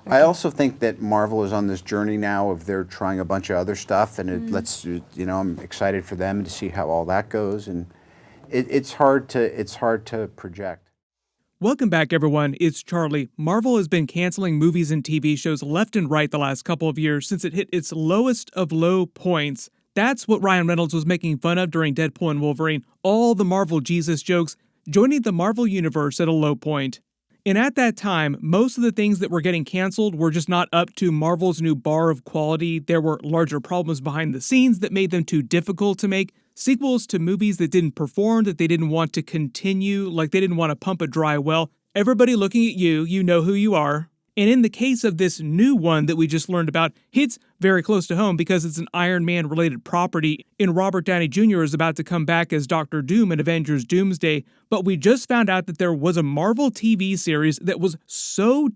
I also think that Marvel is on this journey now of they're trying a bunch of other stuff, and I'm excited for them to see how all that goes, and it's hard to project. Welcome back, everyone. It's Charlie. Marvel has been canceling movies and TV shows left and right the last couple of years since it hit its lowest of low points. That's what Ryan Reynolds was making fun of during Deadpool and Wolverine. All the Marvel Jesus jokes, joining the Marvel universe at a low point. And at that time, most of the things that were getting canceled were just not up to Marvel's new bar of quality. There were larger problems behind the scenes that made them too difficult to make. Sequels to movies that didn't perform, that they didn't want to continue, like they didn't want to pump a dry well. Everybody looking at you, you know who you are. And in the case of this new one that we just learned about, hits very close to home because it's an Iron Man related property, and Robert Downey Jr. is about to come back as Dr. Doom in Avengers Doomsday. But we just found out that there was a Marvel TV series that was so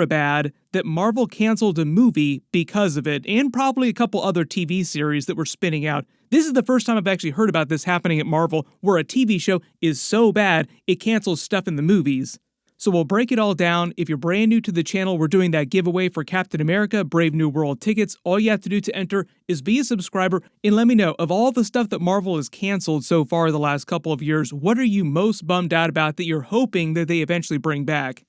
bad that Marvel canceled a movie because of it, and probably a couple other TV series that were spinning out. This is the first time I've actually heard about this happening at Marvel, where a TV show is so bad it cancels stuff in the movies. So we'll break it all down. If you're brand new to the channel, we're doing that giveaway for Captain America Brave New World tickets. All you have to do to enter is be a subscriber and let me know, of all the stuff that Marvel has canceled so far the last couple of years, what are you most bummed out about that you're hoping that they eventually bring back?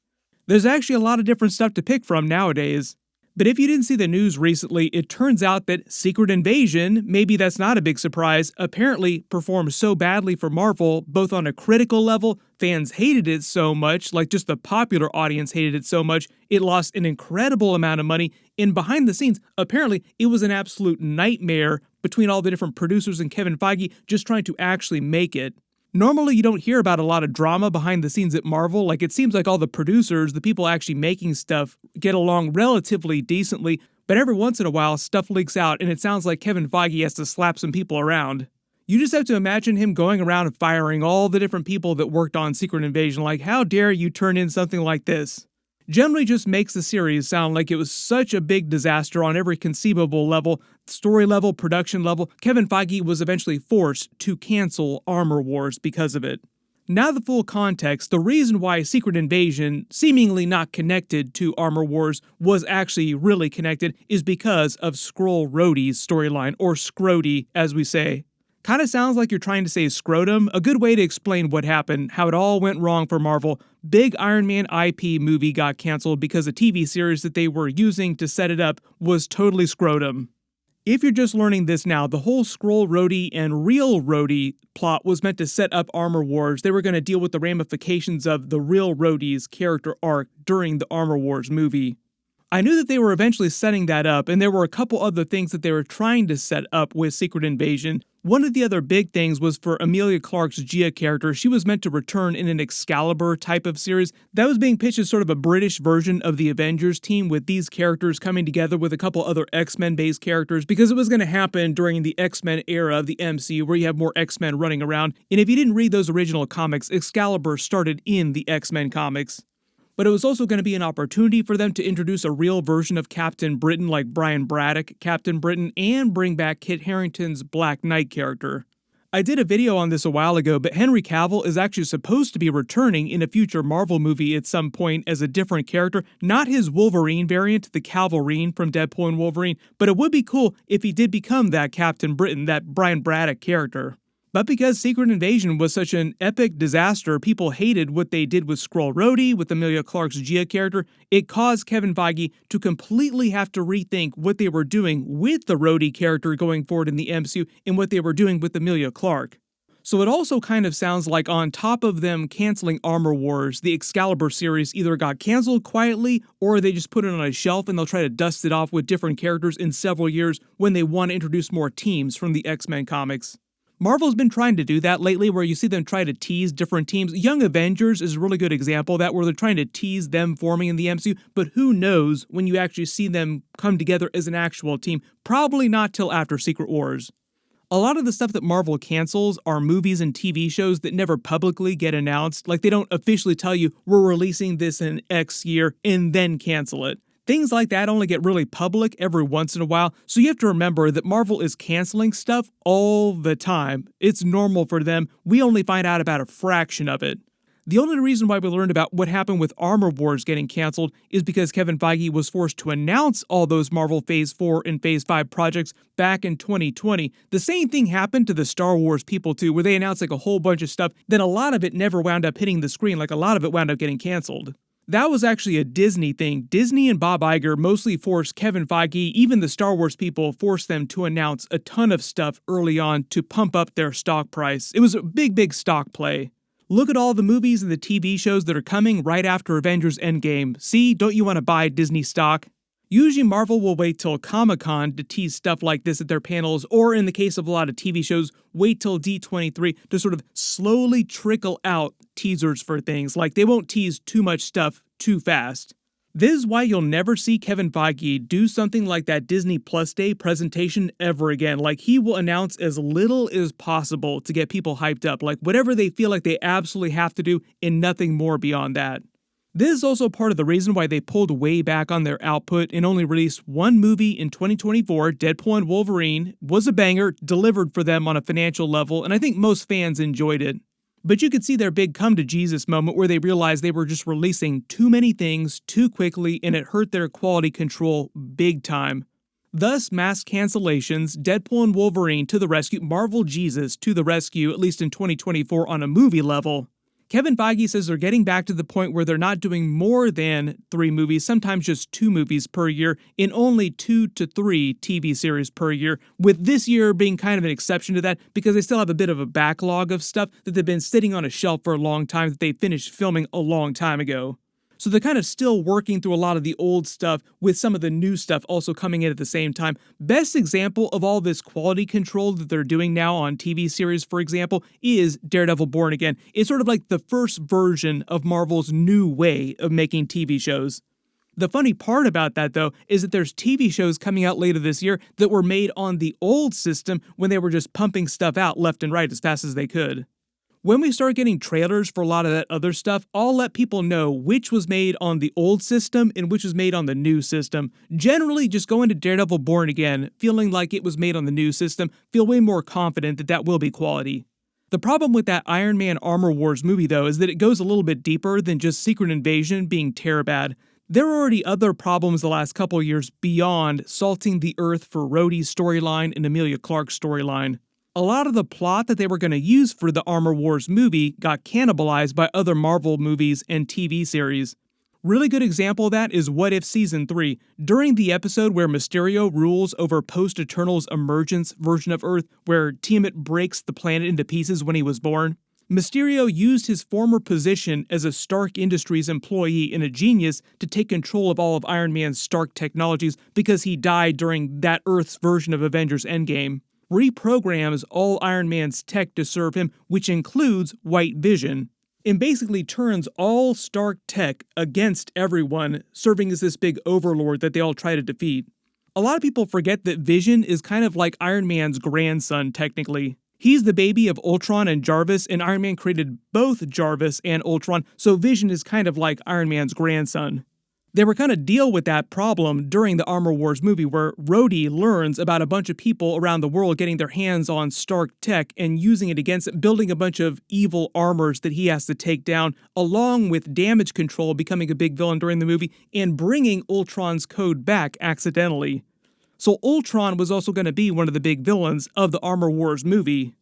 There's actually a lot of different stuff to pick from nowadays. But if you didn't see the news recently, it turns out that Secret Invasion, maybe that's not a big surprise, apparently performed so badly for Marvel, both on a critical level, fans hated it so much, like just the popular audience hated it so much, it lost an incredible amount of money, and behind the scenes, apparently it was an absolute nightmare between all the different producers and Kevin Feige just trying to actually make it. Normally, you don't hear about a lot of drama behind the scenes at Marvel. Like, it seems like all the producers, the people actually making stuff, get along relatively decently, but every once in a while, stuff leaks out, and it sounds like Kevin Feige has to slap some people around. You just have to imagine him going around and firing all the different people that worked on Secret Invasion, like, how dare you turn in something like this? Generally just makes the series sound like it was such a big disaster on every conceivable level, story level, production level. Kevin Feige was eventually forced to cancel Armor Wars because of it. Now the full context, the reason why Secret Invasion, seemingly not connected to Armor Wars, was actually really connected is because of Skrull Rhodey's storyline, or Scrody as we say. Kinda sounds like you're trying to say scrotum, a good way to explain what happened, how it all went wrong for Marvel. Big Iron Man IP movie got canceled because a TV series that they were using to set it up was totally scrotum. If you're just learning this now, the whole Skrull Rhodey and Real Rhodey plot was meant to set up Armor Wars. They were going to deal with the ramifications of the Real Rhodey's character arc during the Armor Wars movie. I knew that they were eventually setting that up, and there were a couple other things that they were trying to set up with Secret Invasion. One of the other big things was for Emilia Clarke G'iah character. She was meant to return in an Excalibur type of series. That was being pitched as sort of a British version of the Avengers team, with these characters coming together with a couple other X-Men based characters, because it was going to happen during the X-Men era of the MCU, where you have more X-Men running around. And if you didn't read those original comics, Excalibur started in the X-Men comics. But it was also going to be an opportunity for them to introduce a real version of Captain Britain, like Brian Braddock, Captain Britain, and bring back Kit Harington's Black Knight character. I did a video on this a while ago, but Henry Cavill is actually supposed to be returning in a future Marvel movie at some point as a different character, not his Wolverine variant, the Calverine from Deadpool and Wolverine, but it would be cool if he did become that Captain Britain, that Brian Braddock character. But because Secret Invasion was such an epic disaster, people hated what they did with Skrull Rhodey, with Emilia Clarke G'iah character, it caused Kevin Feige to completely have to rethink what they were doing with the Rhodey character going forward in the MCU and what they were doing with Emilia Clarke. So it also kind of sounds like on top of them canceling Armor Wars, the Excalibur series either got canceled quietly or they just put it on a shelf and they'll try to dust it off with different characters in several years when they want to introduce more teams from the X-Men comics. Marvel's been trying to do that lately, where you see them try to tease different teams. Young Avengers is a really good example of that, where they're trying to tease them forming in the MCU, but who knows when you actually see them come together as an actual team. Probably not till after Secret Wars. A lot of the stuff that Marvel cancels are movies and TV shows that never publicly get announced. Like, they don't officially tell you, we're releasing this in X year, and then cancel it. Things like that only get really public every once in a while, so you have to remember that Marvel is canceling stuff all the time. It's normal for them. We only find out about a fraction of it. The only reason why we learned about what happened with Armor Wars getting canceled is because Kevin Feige was forced to announce all those Marvel Phase 4 and Phase 5 projects back in 2020. The same thing happened to the Star Wars people too, where they announced like a whole bunch of stuff, then a lot of it never wound up hitting the screen, like a lot of it wound up getting canceled. That was actually a Disney thing. Disney and Bob Iger mostly forced Kevin Feige, even the Star Wars people, forced them to announce a ton of stuff early on to pump up their stock price. It was a big stock play. Look at all the movies and the TV shows that are coming right after Avengers Endgame. See, don't you want to buy Disney stock? Usually Marvel will wait till Comic-Con to tease stuff like this at their panels, or in the case of a lot of TV shows, wait till D23 to sort of slowly trickle out teasers for things. Like they won't tease too much stuff too fast. This is why you'll never see Kevin Feige do something like that Disney Plus Day presentation ever again. Like he will announce as little as possible to get people hyped up, like whatever they feel like they absolutely have to do and nothing more beyond that. This is also part of the reason why they pulled way back on their output and only released one movie in 2024, Deadpool and Wolverine, was a banger, delivered for them on a financial level, and I think most fans enjoyed it. But you could see their big come-to-Jesus moment where they realized they were just releasing too many things too quickly and it hurt their quality control big time. Thus, mass cancellations, Deadpool and Wolverine to the rescue, Marvel Jesus to the rescue, at least in 2024 on a movie level. Kevin Feige says they're getting back to the point where they're not doing more than 3 movies, sometimes just 2 movies per year, in only 2 to 3 TV series per year, with this year being kind of an exception to that because they still have a bit of a backlog of stuff that they've been sitting on a shelf for a long time that they finished filming a long time ago. So they're kind of still working through a lot of the old stuff with some of the new stuff also coming in at the same time. Best example of all this quality control that they're doing now on TV series, for example, is Daredevil Born Again. It's sort of like the first version of Marvel's new way of making TV shows. The funny part about that, though, is that there's TV shows coming out later this year that were made on the old system when they were just pumping stuff out left and right as fast as they could. When we start getting trailers for a lot of that other stuff, I'll let people know which was made on the old system and which was made on the new system. Generally, just go into Daredevil Born Again, feeling like it was made on the new system, feel way more confident that that will be quality. The problem with that Iron Man Armor Wars movie, though, is that it goes a little bit deeper than just Secret Invasion being terabad. There are already other problems the last couple years beyond salting the earth for Rhodey's storyline and Emilia Clarke's storyline. A lot of the plot that they were going to use for the Armor Wars movie got cannibalized by other Marvel movies and TV series. Really good example of that is What If Season 3. During the episode where Mysterio rules over Post-Eternal's emergence version of Earth, where Tiamat breaks the planet into pieces when he was born, Mysterio used his former position as a Stark Industries employee and a genius to take control of all of Iron Man's Stark technologies because he died during that Earth's version of Avengers Endgame. Reprograms all Iron Man's tech to serve him, which includes White Vision, and basically turns all Stark tech against everyone, serving as this big overlord that they all try to defeat. A lot of people forget that Vision is kind of like Iron Man's grandson, technically. He's the baby of Ultron and Jarvis, and Iron Man created both Jarvis and Ultron, so Vision is kind of like Iron Man's grandson. They were going to deal with that problem during the Armor Wars movie where Rhodey learns about a bunch of people around the world getting their hands on Stark tech and using it against it, building a bunch of evil armors that he has to take down, along with damage control becoming a big villain during the movie and bringing Ultron's code back accidentally. So Ultron was also going to be one of the big villains of the Armor Wars movie.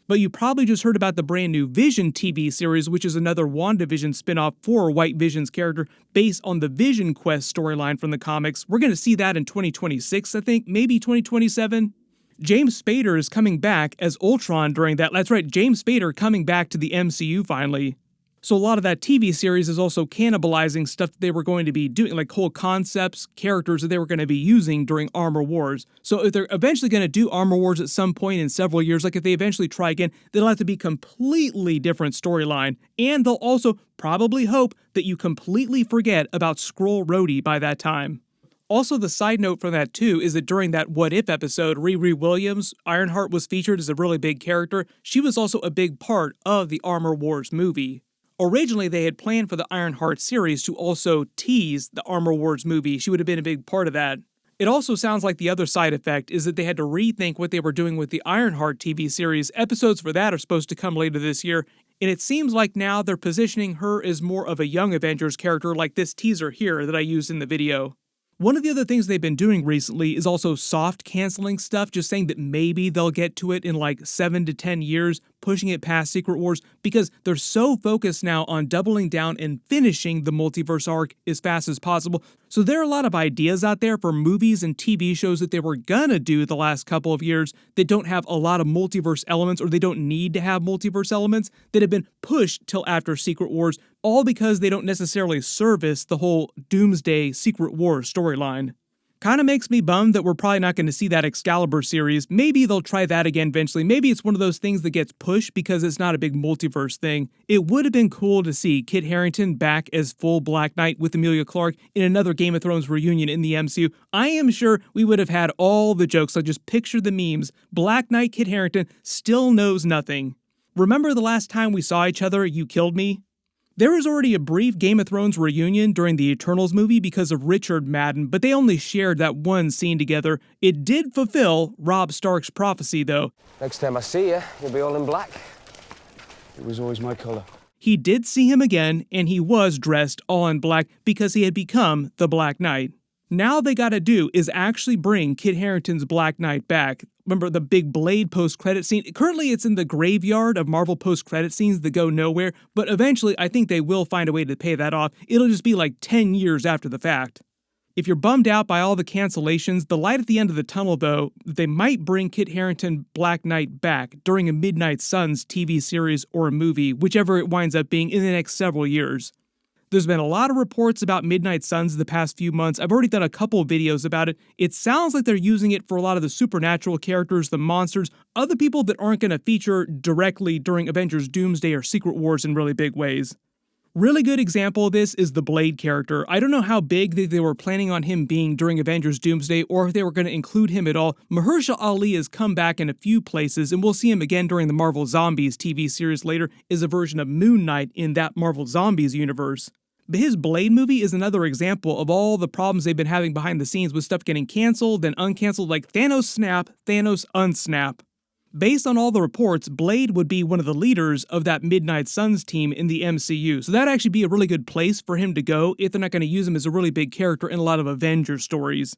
But you probably just heard about the brand new Vision TV series, which is another WandaVision spinoff for White Vision's character based on the Vision Quest storyline from the comics. We're going to see that in 2026, I think, maybe 2027. James Spader is coming back as Ultron during that. That's right, James Spader coming back to the MCU finally. So a lot of that TV series is also cannibalizing stuff that they were going to be doing, like whole concepts, characters that they were going to be using during Armor Wars. So if they're eventually going to do Armor Wars at some point in several years, like if they eventually try again, they'll have to be completely different storyline. And they'll also probably hope that you completely forget about Skrull Rhodey by that time. Also, the side note for that too is that during that What If episode, Riri Williams, Ironheart, was featured as a really big character. She was also a big part of the Armor Wars movie. Originally, they had planned for the Ironheart series to also tease the Armor Wars movie. She would have been a big part of that. It also sounds like the other side effect is that they had to rethink what they were doing with the Ironheart TV series. Episodes for that are supposed to come later this year, And it seems like now they're positioning her as more of a young Avengers character like this teaser here that I used in the video. One of the other things they've been doing recently is also soft canceling stuff, just saying that maybe they'll get to it in like 7 to 10 years, pushing it past Secret Wars, because they're so focused now on doubling down and finishing the multiverse arc as fast as possible. So there are a lot of ideas out there for movies and TV shows that they were gonna do the last couple of years that don't have a lot of multiverse elements, or they don't need to have multiverse elements, that have been pushed till after Secret Wars, all because they don't necessarily service the whole Doomsday Secret Wars storyline. Kinda makes me bummed that we're probably not going to see that Excalibur series. Maybe they'll try that again eventually. Maybe it's one of those things that gets pushed because it's not a big multiverse thing. It would have been cool to see Kit Harington back as full Black Knight with Emilia Clarke in another Game of Thrones reunion in the MCU. I am sure we would have had all the jokes. Like, just picture the memes. Black Knight Kit Harington still knows nothing. Remember the last time we saw each other, you killed me? There was already a brief Game of Thrones reunion during the Eternals movie because of Richard Madden, but they only shared that one scene together. It did fulfill Robb Stark's prophecy, though. Next time I see you, you'll be all in black. It was always my color. He did see him again, and he was dressed all in black because he had become the Black Knight. Now they gotta do is actually bring Kit Harington's Black Knight back. Remember the big Blade post-credit scene? Currently it's in the graveyard of Marvel post-credit scenes that go nowhere, but eventually I think they will find a way to pay that off. It'll just be like 10 years after the fact. If you're bummed out by all the cancellations, the light at the end of the tunnel, though, they might bring Kit Harington Black Knight back during a Midnight Suns TV series or a movie, whichever it winds up being in the next several years. There's been a lot of reports about Midnight Suns the past few months. I've already done a couple of videos about it. It sounds like they're using it for a lot of the supernatural characters, the monsters, other people that aren't going to feature directly during Avengers Doomsday or Secret Wars in really big ways. Really good example of this is the Blade character. I don't know how big they were planning on him being during Avengers Doomsday, or if they were going to include him at all. Mahershala Ali has come back in a few places, and we'll see him again during the Marvel Zombies TV series later as a version of Moon Knight in that Marvel Zombies universe. But his Blade movie is another example of all the problems they've been having behind the scenes with stuff getting canceled and uncanceled, like Thanos snap, Thanos unsnap. Based on all the reports, Blade would be one of the leaders of that Midnight Suns team in the MCU, so that'd actually be a really good place for him to go if they're not going to use him as a really big character in a lot of Avengers stories.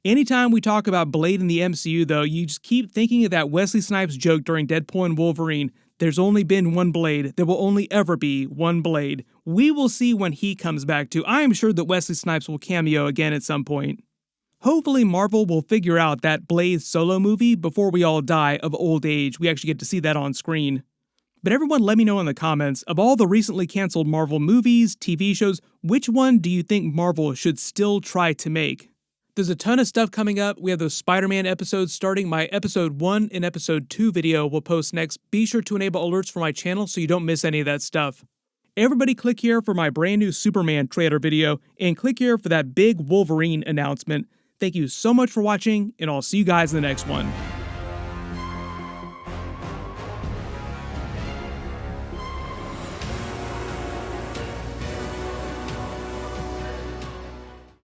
Anytime we talk about Blade in the MCU, though, you just keep thinking of that Wesley Snipes joke during Deadpool and Wolverine. There's only been one Blade. There will only ever be one Blade. We will see when he comes back too. I am sure that Wesley Snipes will cameo again at some point. Hopefully Marvel will figure out that Blade solo movie before we all die of old age. We actually get to see that on screen. But everyone let me know in the comments, of all the recently canceled Marvel movies, TV shows, which one do you think Marvel should still try to make? There's a ton of stuff coming up. We have those Spider-Man episodes starting. My episode 1 and episode 2 video will post next. Be sure to enable alerts for my channel so you don't miss any of that stuff. Everybody click here for my brand new Superman trailer video, and click here for that big Wolverine announcement. Thank you so much for watching, and I'll see you guys in the next one.